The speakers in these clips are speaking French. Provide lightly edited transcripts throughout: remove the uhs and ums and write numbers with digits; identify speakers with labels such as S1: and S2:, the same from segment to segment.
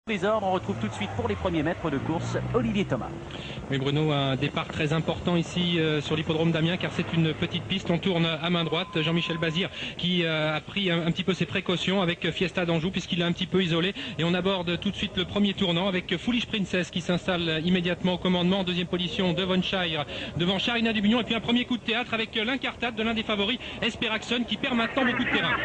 S1: Les ordres, on retrouve tout de suite pour les premiers mètres de course Olivier Thomas.
S2: Oui Bruno, un départ très important ici sur l'hippodrome d'Amiens car c'est une petite piste, on tourne à main droite. Jean-Michel Bazir qui a pris un petit peu ses précautions avec Fiesta d'Anjou puisqu'il est un petit peu isolé et on aborde tout de suite le premier tournant avec Foolish Princess qui s'installe immédiatement au commandement. En deuxième position Devonshire devant Charina Dubignon et puis un premier coup de théâtre avec l'incartade de l'un des favoris Esperaxon qui perd maintenant beaucoup de terrain.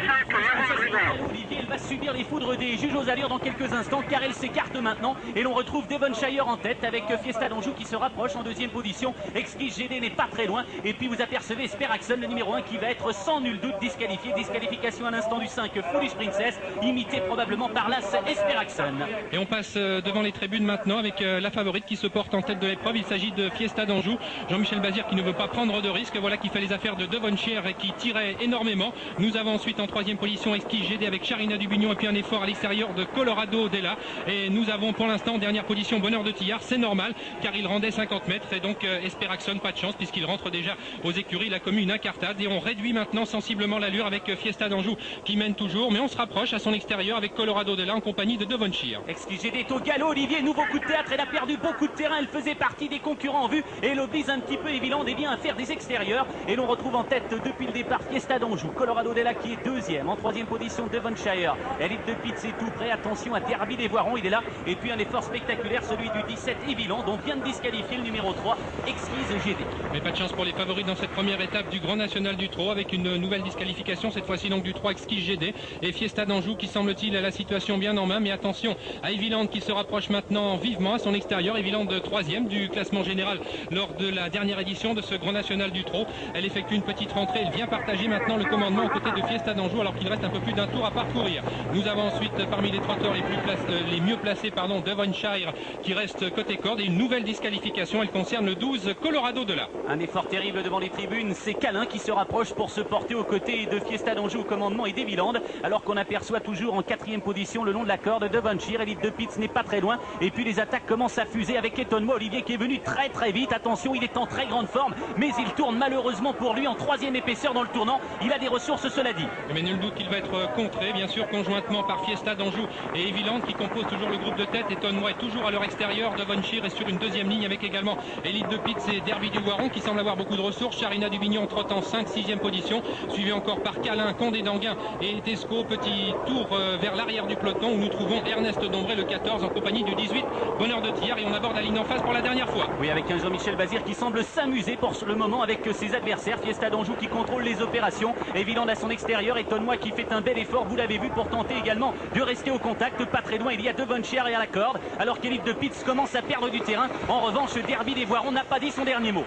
S1: Olivier, elle va subir les foudres des juges aux allures dans quelques instants car elle s'écarte maintenant et l'on retrouve Devonshire en tête avec Fiesta d'Anjou qui se rapproche en deuxième position. Exquise GD n'est pas très loin et puis vous apercevez Esperaxon, le numéro 1 qui va être sans nul doute disqualifié. Disqualification à l'instant du 5 Foolish Princess, imité probablement par l'As Esperaxon.
S2: Et on passe devant les tribunes maintenant avec la favorite qui se porte en tête de l'épreuve. Il s'agit de Fiesta d'Anjou. Jean-Michel Bazir qui ne veut pas prendre de risque. Voilà qui fait les affaires de Devonshire et qui tirait énormément. Nous avons ensuite en troisième position Exquise GD avec Charina Dubignon et puis un effort à l'extérieur de Colorado Della. Et nous avons pour l'instant en dernière position Bonheur de Tillard. C'est normal car il rendait 50 mètres et donc Esperaxon pas de chance puisqu'il rentre déjà aux écuries. Il a commis une incartade et on réduit maintenant sensiblement l'allure avec Fiesta d'Anjou qui mène toujours, mais on se rapproche à son extérieur avec Colorado Della en compagnie de Devonshire.
S1: Exquise GD est au galop. Olivier, nouveau coup de théâtre, elle a perdu beaucoup de terrain, elle faisait partie des concurrents en vue et elle oblige un petit peu Eviland et bien à faire des extérieurs et l'on retrouve en tête depuis le départ Fiesta d'Anjou, Colorado Della qui est deuxième, en troisième position Devonshire, Elite de Pitts est tout près, attention à Derby des Voirons, il est là, et puis un effort spectaculaire, celui du 17 Eviland dont vient de disqualifier le numéro 3 Exquise GD.
S2: Mais pas de chance pour les favoris dans cette première étape du Grand National du Trot avec une nouvelle disqualification, cette fois-ci donc du 3 Exquise GD et Fiesta d'Anjou qui semble-t-il a la situation bien en main, mais attention à Eviland qui se rapproche maintenant vivement à son extérieur. Eviland troisième du classement général lors de la dernière édition de ce Grand National du Trot. Elle effectue une petite rentrée, elle vient partager maintenant le commandement aux côtés de Fiesta d'Anjou alors qu'il reste un peu plus d'un tour à parcourir. Nous avons ensuite parmi les trotteurs les mieux placés Devonshire qui reste côté corde et une nouvelle disqualification, elle concerne le 12 Colorado Della.
S1: Un effort terrible devant les tribunes, c'est Calin qui se rapproche pour se porter aux côtés de Fiesta d'Anjou au commandement et d'Eviland, alors qu'on aperçoit toujours en quatrième position le long de la corde Devonshire. Elite de Pitts n'est pas très loin et puis les attaques commencent à fuser avec Étonne-moi. Olivier qui est venu très vite, attention, il est en très grande forme mais il tourne malheureusement pour lui en troisième épaisseur dans le tournant. Il a des ressources, cela dit.
S2: Mais nul doute qu'il va être contré bien sûr conjointement par Fiesta d'Anjou et Eviland qui composent toujours le groupe de tête. Étonne-moi est toujours à leur extérieur, Devonshire est sur une deuxième ligne avec également Elite de Pitts et Derby du Voiron qui semble avoir beaucoup de ressources. Charina Dubignon trotte en 5-6e position, suivi encore par Calin, Condé d'Anguin et Tesco. Petit tour vers l'arrière du peloton où nous trouvons Ernest Dombré le 14 en compagnie du 18 Bonheur de Tillard et on aborde la ligne en face pour la dernière fois.
S1: Oui, avec un Jean-Michel Bazir qui semble s'amuser pour le moment avec ses adversaires. Fiesta d'Anjou qui contrôle les opérations, Eviland à son extérieur, Étonne-moi qui fait un bel effort, vous l'avez vu, pour tenter également de rester au contact. Pas très loin, il y a Devonshire et à la corde alors qu'Elite de Pitts commence à perdre du terrain. En revanche, Derby des Voirons n'a pas dit son dernier mot.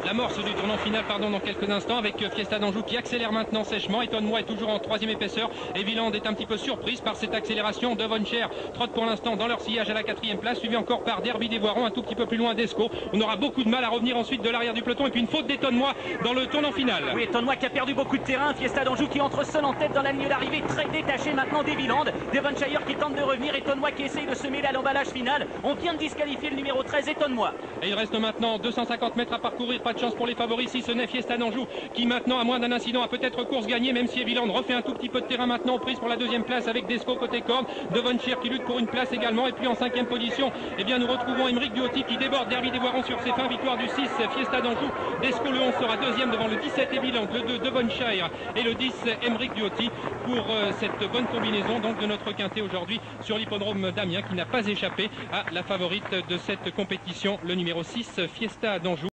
S2: L'amorce du tournant final dans quelques instants avec Fiesta d'Anjou qui accélère maintenant sèchement. Étonne-moi est toujours en troisième épaisseur. Eviland est un petit peu surprise par cette accélération. Devonshire trotte pour l'instant dans leur sillage à la quatrième place, suivi encore par Derby des Voirons un tout petit peu plus loin d'Esco. On aura beaucoup de mal à revenir ensuite de l'arrière du peloton et puis une faute d'Étonne-moi dans le tournant final.
S1: Oui, Étonne-moi qui a perdu beaucoup de terrain. Fiesta d'Anjou qui entre seul en tête dans la ligne d'arrivée, très détaché maintenant d'Eviland. Devonshire qui tente de revenir, Étonne-moi qui essaye de se mêler à l'emballage final. On vient de disqualifier le numéro 13, Étonne-moi.
S2: Et il reste maintenant 250 mètres à parcourir, pas de chance pour les favoris si ce n'est Fiesta d'Anjou qui maintenant à moins d'un incident a peut-être course gagnée, même si Eviland refait un tout petit peu de terrain maintenant aux prises pour la deuxième place avec Desco côté corde, Devonshire qui lutte pour une place également et puis en cinquième position nous retrouvons Émeric Duoti qui déborde Derby des Voirons sur ses fins. Victoire du 6 Fiesta d'Anjou. Desco le 11 sera deuxième devant le 17 Eviland, le 2 Devonshire et le 10 Émeric Duoti pour cette bonne combinaison donc de notre quintet aujourd'hui sur l'hippodrome d'Amiens qui n'a pas échappé à la favorite de cette compétition, le numéro 6 Fiesta d'Anjou.